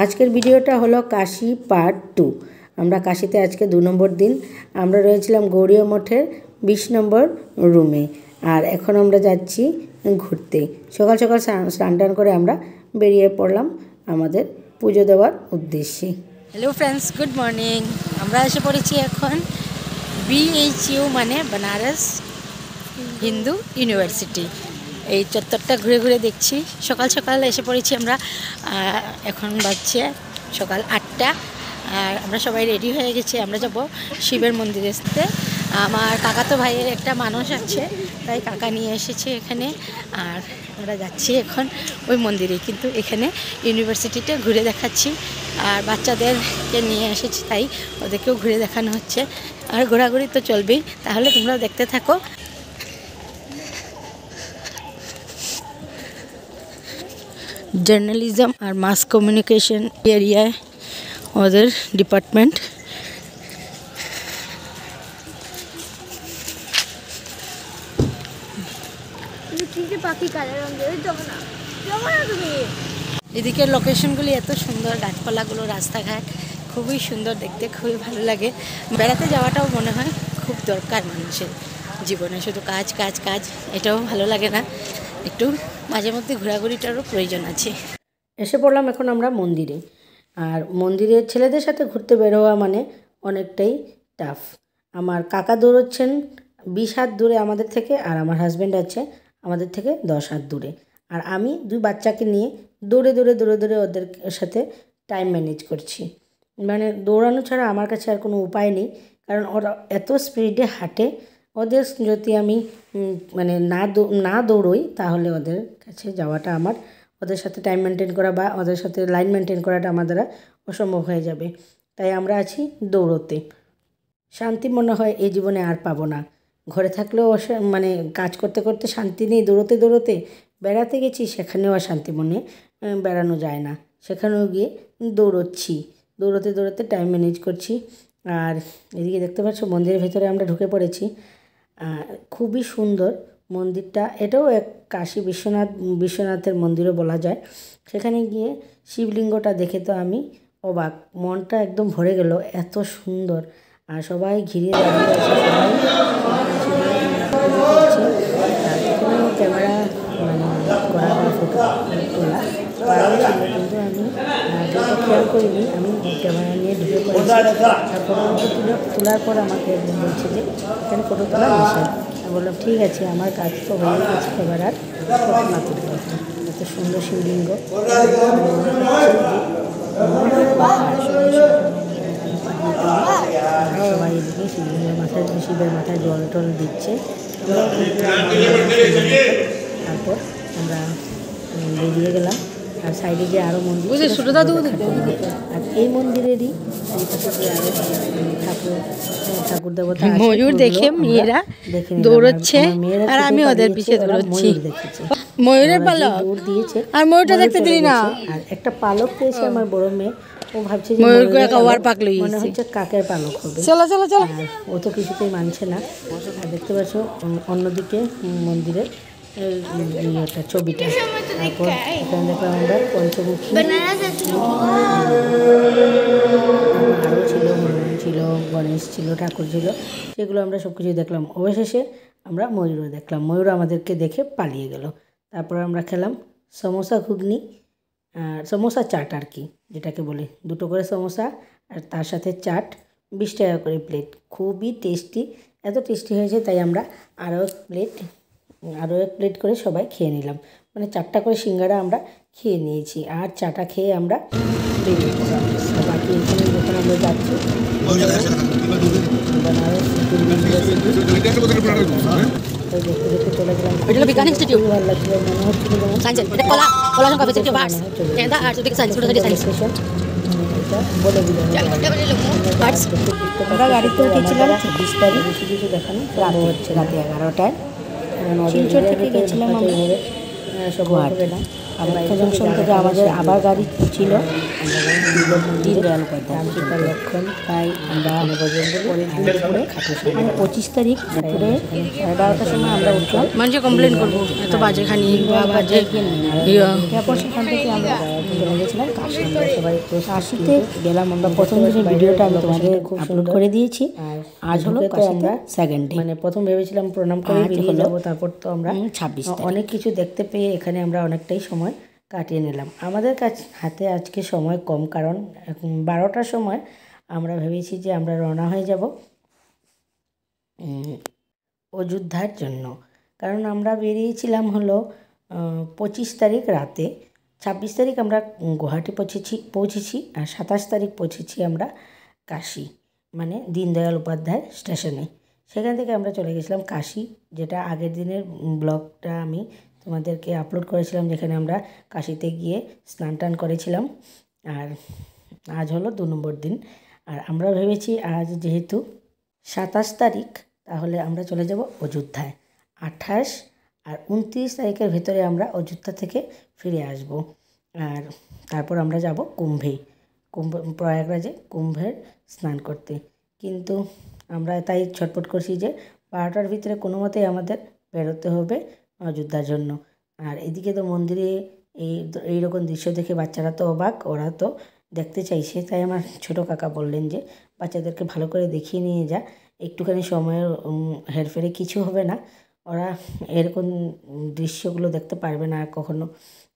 আজকের ভিডিওটা হলো কাশী পার্ট 2। আমরা কাশীতে আজকে 2 নম্বর দিন। আমরা রয়েছিলাম গৌড়ীয় মঠের 20 নম্বর রুমে, আর এখন আমরা যাচ্ছি ঘুরতে। সকাল সকাল স্নান টান করে আমরা বেরিয়ে পড়লাম আমাদের পুজো দেওয়ার উদ্দেশ্যে। Hello friends, good morning. আমরা এসে পড়েছি এখন BHU মানে बनारस হিন্দু ইউনিভার্সিটি। এই চত্বরটা ঘুরে ঘুরে দেখছি। সকাল সকাল এসে পড়েছি আমরা। এখন বাজছে সকাল 8টা, আর আমরা সবাই রেডি হয়ে গেছি। আমরা যাব শিবের মন্দিরে। আমার কাকাতো ভাইয়ের একটা মানুষ আছে, তাই কাকা নিয়ে এসেছে এখানে, আর আমরা যাচ্ছি এখন ওই মন্দিরে। কিন্তু এখানে ইউনিভার্সিটিটা ঘুরে দেখাচ্ছি, আর বাচ্চাদেরকে নিয়ে এসেছি, তাই ওদেরকেও ঘুরে দেখানো হচ্ছে। আর ঘোরাঘুরি তো চলবেই, তাহলে তোমরা দেখতে থাকো। জার্নালিজম আর মাস কমিউনিকেশন এরিয়ায় ওদের ডিপার্টমেন্ট। এদিকের লোকেশনগুলি এত সুন্দর, গাছপালাগুলো, রাস্তাঘাট খুবই সুন্দর দেখতে, খুবই ভালো লাগে। বেড়াতে যাওয়াটাও মনে হয় খুব দরকার মানুষের জীবনে। শুধু কাজ কাজ কাজ, এটাও ভালো লাগে না, একটু মাঝে মধ্যে ঘোরাঘুরিটারও প্রয়োজন আছে। এসে পড়লাম এখন আমরা মন্দিরে। আর মন্দিরে ছেলেদের সাথে ঘুরতে বের হওয়া মানে অনেকটাই টাফ। আমার কাকা দৌড়চ্ছেন 20 হাত দূরে আমাদের থেকে, আর আমার হাজব্যান্ড আছে আমাদের থেকে 10 হাত দূরে। আর আমি 2 বাচ্চাকে নিয়ে দৌড়ে দৌড়ে দৌড়ে দৌড়ে ওদের সাথে টাইম ম্যানেজ করছি। মানে দৌড়ানো ছাড়া আমার কাছে আর কোনো উপায় নেই, কারণ ওরা এত স্পিডে হাঁটে। ওদের যদি আমি মানে না দৌড়ই, তাহলে ওদের কাছে যাওয়াটা আমার, ওদের সাথে টাইম মেনটেন করা বা ওদের সাথে লাইন মেনটেন করাটা আমার দ্বারা অসম্ভব হয়ে যাবে। তাই আমরা আছি দৌড়তে। শান্তি মনে হয় এই জীবনে আর পাবো না। ঘরে থাকলেও মানে কাজ করতে করতে শান্তি নেই, দৌড়তে দৌড়তে। বেড়াতে গেছি, সেখানেও আর শান্তি মনে বেড়ানো যায় না। সেখানেও গিয়ে দৌড়চ্ছি, দৌড়তে দৌড়তে টাইম ম্যানেজ করছি। আর এদিকে দেখতে পাচ্ছ মন্দিরের ভেতরে আমরা ঢুকে পড়েছি। খুবই সুন্দর মন্দিরটা। এটাও এক কাশী বিশ্বনাথের মন্দিরও বলা যায়। সেখানে গিয়ে শিবলিঙ্গটা দেখে তো আমি অবাক, মনটা একদম ভরে গেল, এত সুন্দর। আর সবাই ঘিরে দাঁড়িয়ে আছে, সবাই এখানে ক্যামেরা মানে করা বা ফটো তোলা পারাও ছিল, কিন্তু আমি যেটা খেয়াল করিনি। আমি ক্যামেরা নিয়ে ঢুকে পড়েছি। আর ফটো তোলার পর আমাকে বলছে যে এখানে ফটো তোলা নিষেধ। আমি বললাম ঠিক আছে, আমার কাজ তো হয়ে গেছে, এবার আর ফটো না তুলতে হবে। এত সুন্দর শিবলিঙ্গ, সবাই এদিকে শিবের মাথায় জল টল দিচ্ছে। তারপর আমরা বেরিয়ে গেলাম। আর সাইডে যে আরও মন্দির, আর এই মন্দিরেরই ঠাকুর দেবতা ময়ূর দেখে মেয়েরা দৌড়চ্ছে, আর আমি ওদের পিছিয়ে দৌড়চ্ছি। ময়ূরের পালক দৌড় দিয়েছে, আর ময়ূরটা দেখতে দিলি না। আর একটা পালক পেয়েছে আমার বড় মেয়ে। ও ভাবছে যে মনে হচ্ছে কাকের পালক হবে। চলো চলো চলো। ও তো কিছুতেই মানছে না। আর দেখতে পাচ্ছ অন্যদিকে মন্দিরের একটা ছবিটা। তারপর এখানে দেখলাম আমরা পঞ্চমুখী, আরও ছিল, হনুমান ছিল, গণেশ ছিল, ঠাকুর ছিল, সেগুলো আমরা সব কিছুই দেখলাম। অবশেষে আমরা ময়ূরও দেখলাম। ময়ূর আমাদেরকে দেখে পালিয়ে গেল। তারপর আমরা খেলাম সমোসা ঘুগনি, সমোসা চাট আর কি, যেটাকে বলে 2টো করে সমোসা, আর তার সাথে চাট, 20 টাকা করে প্লেট। খুবই টেস্টি, এত টেস্টি হয়েছে তাই আমরা আরও এক প্লেট করে সবাই খেয়ে নিলাম। মানে 4টা করে সিঙ্গাড়া আমরা খেয়ে নিয়েছি, আর চাটা খেয়ে আমরা বেরিয়ে পড়লাম। বাকি এখানে যখন আমরা যাচ্ছি দেখতে দেখতে চলে গেলাম। ভালো লাগছিল, মনে হচ্ছিল বলে দিল। আমরা গাড়িতে উঠেছিলাম 26 তারিখ, কিছু দেখানো রাত হচ্ছে রাতে 11টায়। শিলচর থেকে গেছিলাম আমরা সব পেলাম। কামাখ্যা জংশন থেকে আমাদের আবার গাড়ি ছিল দীনদয়াল উপাধ্যায় রামকৃপার লক্ষণ। তাই আমরা পরের দিন দুপুরে মানে 25 তারিখ দুপুরে 12টার সময় আমরা উঠলাম। মানুষে কমপ্লেন করবো এত বাজে খানি বা বাজে তারপর সেখান থেকে আমরা চলে গেছিলাম কাশি। আমরা সবাই কাশিতে গেলাম। আমরা প্রথম দিনের ভিডিওটা আমি তোমাদের খুব আপলোড করে দিয়েছি। আজ হলো আমরা সেকেন্ড ডে। মানে প্রথম ভেবেছিলাম প্রণাম করে বেরিয়ে যাবো, তারপর তো আমরা 26 অনেক কিছু দেখতে পেয়ে এখানে আমরা অনেকটাই সময় কাটিয়ে নিলাম। আমাদের হাতে আজকে সময় কম, কারণ 12টার সময় আমরা ভেবেছি যে আমরা রওনা হয়ে যাব অযোধ্যার জন্য। কারণ আমরা বেরিয়েছিলাম হলো 25 তারিখ রাতে, 26 তারিখ আমরা গুয়াহাটি পৌঁছেছি আর 27 তারিখ পৌঁছেছি আমরা কাশি, মানে দীনদয়াল উপাধ্যায় স্টেশনে। সেখান থেকে আমরা চলে গেছিলাম কাশি, যেটা আগের দিনের ব্লগটা আমি তোমাদেরকে আপলোড করেছিলাম, যেখানে আমরা কাশিতে গিয়ে স্নান টান করেছিলাম। আর আজ হলো 2 নম্বর দিন। আর আমরা ভেবেছি আজ যেহেতু 27 তারিখ, তাহলে আমরা চলে যাব অযোধ্যায়। 28 আর 29 তারিখের ভেতরে আমরা অযোধ্যা থেকে ফিরে আসব। আর তারপর আমরা যাব প্রয়াগরাজে কুম্ভের স্নান করতে। কিন্তু আমরা তাই ছটফট করছি যে 12টার ভিতরে কোনো মতেই আমাদের বেরোতে হবে অযোধ্যার জন্য। আর এদিকে তো মন্দিরে এইরকম দৃশ্য দেখে বাচ্চারা তো অবাক, ওরা তো দেখতে চাইছে। তাই আমার ছোট কাকা বললেন যে বাচ্চাদেরকে ভালো করে দেখিয়ে নিয়ে যা, একটুখানি সময়ের হেরফেরে কিছু হবে না, ওরা এরকম দৃশ্যগুলো দেখতে পারবে না আর কখনো,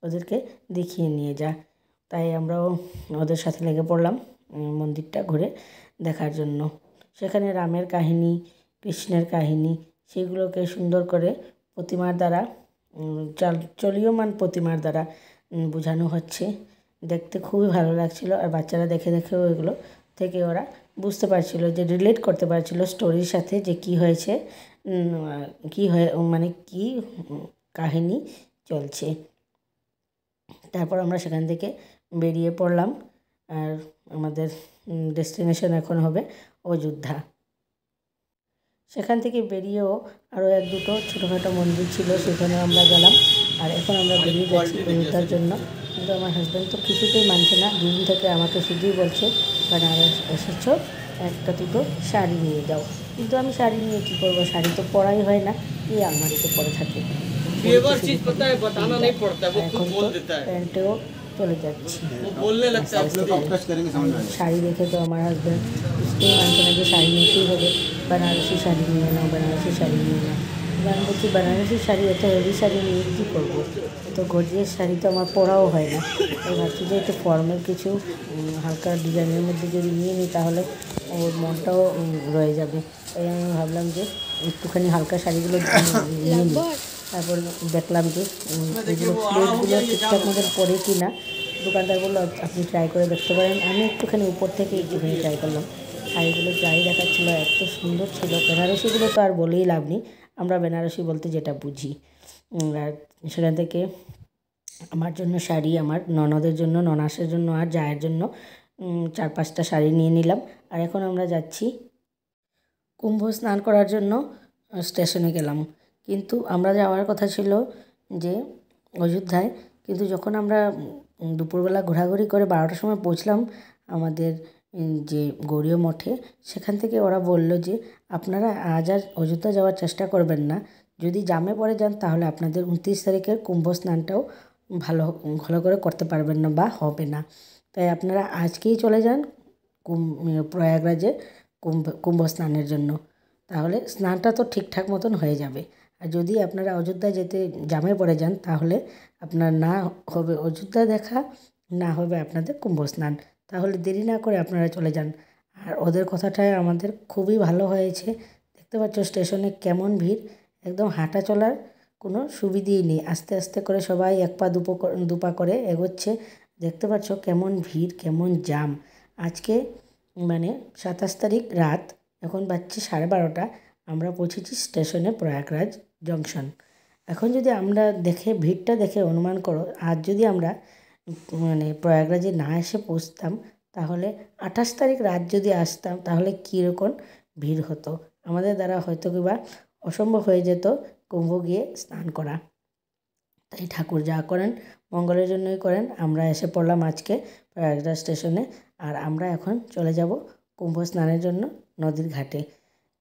ওদেরকে দেখিয়ে নিয়ে যা। তাই আমরাও ওদের সাথে লেগে পড়লাম মন্দিরটা ঘুরে দেখার জন্য। সেখানে রামের কাহিনী, কৃষ্ণের কাহিনী, সেগুলোকে সুন্দর করে প্রতিমার দ্বারা চলীয়মান প্রতিমার দ্বারা বোঝানো হচ্ছে। দেখতে খুবই ভালো লাগছিল। আর বাচ্চারা দেখে দেখেও এগুলো থেকে ওরা বুঝতে পারছিল, যে রিলেট করতে পারছিল স্টোরির সাথে, যে কি হয়েছে, মানে কি কাহিনী চলছে। তারপর আমরা সেখান থেকে বেরিয়ে পড়লাম। আর আমাদের ডেস্টিনেশন এখন হবে অযোধ্যা। সেখান থেকে বেরিয়েও আরও 1-2টো ছোটোখাটো মন্দির ছিল, সেখানে আমরা গেলাম। আর এখন আমরা বেরিয়ে যাচ্ছি অযোধ্যার জন্য। কিন্তু আমার হাজব্যান্ড তো কিছুতেই মানছে না, দুদিন থেকে আমাকে শুধুই বলছে বেনারস এসেছো, 1-2টো শাড়ি নিয়ে যাও। কিন্তু আমি শাড়ি নিয়ে কী করবো, শাড়ি তো পরাই হয় না, এই আলমারিতে পরে থাকে। এখন তো প্যান্টেও চলে যাচ্ছি। শাড়ি দেখে তো আমার হাজব্যান্ড বুঝতেই মানছে না যে শাড়ি নিতেই হবে, বেনারসি শাড়ি নিয়ে নাও, বেনারসি শাড়ি নিয়ে নাও। আমি বলছি বেনারসি শাড়ি, এত হেভি শাড়ি নিয়ে কী করবো, এত গর্জিয়াস শাড়ি তো আমার পরাও হয় না। তাই ভাবছি যে একটু ফর্মাল কিছু হালকা ডিজাইনের মধ্যে যদি নিয়ে নিই, তাহলে ওর মনটাও রয়ে যাবে। তাই আমি ভাবলাম যে একটুখানি হালকা শাড়িগুলো নিয়ে নিই। তারপর দেখলাম যে এগুলো প্লেটগুলো ঠিকঠাক মতন পরে কি না। দোকানদার বললো আপনি ট্রাই করে দেখতে পারেন। আমি একটুখানি উপর থেকে একটুখানি ট্রাই করলাম। শাড়িগুলো যাই দেখাচ্ছিলো এত সুন্দর ছিল। বেনারসিগুলো তো আর বলেই লাভ নেই, আমরা বেনারসি বলতে যেটা বুঝি। আর সেখান থেকে আমার জন্য শাড়ি, আমার ননদের জন্য, ননাসের জন্য আর জায়ের জন্য 4-5টা শাড়ি নিয়ে নিলাম। আর এখন আমরা যাচ্ছি কুম্ভ স্নান করার জন্য স্টেশনে গেলাম। কিন্তু আমরা যাওয়ার কথা ছিল যে অযোধ্যায়, কিন্তু যখন আমরা দুপুরবেলা ঘোরাঘুরি করে 12টার সময় পৌঁছলাম আমাদের যে গৌরীয় মঠে, সেখান থেকে ওরা বলল যে আপনারা আজ আর অযোধ্যা যাওয়ার চেষ্টা করবেন না, যদি জামে পড়ে যান তাহলে আপনাদের 29 তারিখের কুম্ভ স্নানটাও ভালো করে করতে পারবেন না বা হবে না। তাই আপনারা আজকেই চলে যান প্রয়াগরাজে কুম্ভ স্নানের জন্য, তাহলে স্নানটা তো ঠিকঠাক মতন হয়ে যাবে। আর যদি আপনারা অযোধ্যা যেতে জামে পড়ে যান, তাহলে আপনার না হবে অযোধ্যা দেখা, না হবে আপনাদের কুম্ভ স্নান। তাহলে দেরি না করে আপনারা চলে যান। আর ওদের কথাটাই আমাদের খুবই ভালো হয়েছে। দেখতে পাচ্ছ স্টেশনে কেমন ভিড়, একদম হাঁটা চলার কোনো সুবিধেই নেই। আস্তে আস্তে করে সবাই 1 পা 2 পা করে এগোচ্ছে। দেখতে পাচ্ছ কেমন ভিড়, কেমন জাম। আজকে মানে 27 তারিখ রাত, এখন বাজছে 12:30, আমরা পৌঁছেছি স্টেশনে প্রয়াগরাজ জংশন। এখন যদি আমরা ভিড়টা দেখে অনুমান করো, আজ যদি আমরা মানে প্রয়াগরাজে না এসে পৌঁছতাম, তাহলে 28 তারিখ রাত যদি আসতাম, তাহলে কীরকম ভিড় হতো। আমাদের দ্বারা হয়তো কিংবা অসম্ভব হয়ে যেত কুম্ভ গিয়ে স্নান করা। তাই ঠাকুর যা করেন মঙ্গলের জন্যই করেন। আমরা এসে পড়লাম আজকে প্রয়াগরাজ স্টেশনে, আর আমরা এখন চলে যাব কুম্ভ স্নানের জন্য নদীর ঘাটে।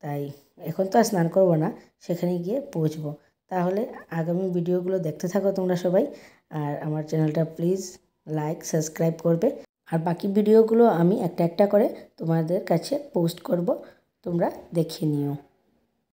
তাই এখন তো আর স্নান করব না, সেখানে গিয়ে পৌঁছবো। তাহলে আগামী ভিডিওগুলো দেখতে থাকো তোমরা সবাই, আর আমার চ্যানেলটা প্লিজ লাইক সাবস্ক্রাইব করবে। আর বাকি ভিডিওগুলো আমি একটা একটা করে তোমাদের কাছে পোস্ট করব, তোমরা দেখে নিও।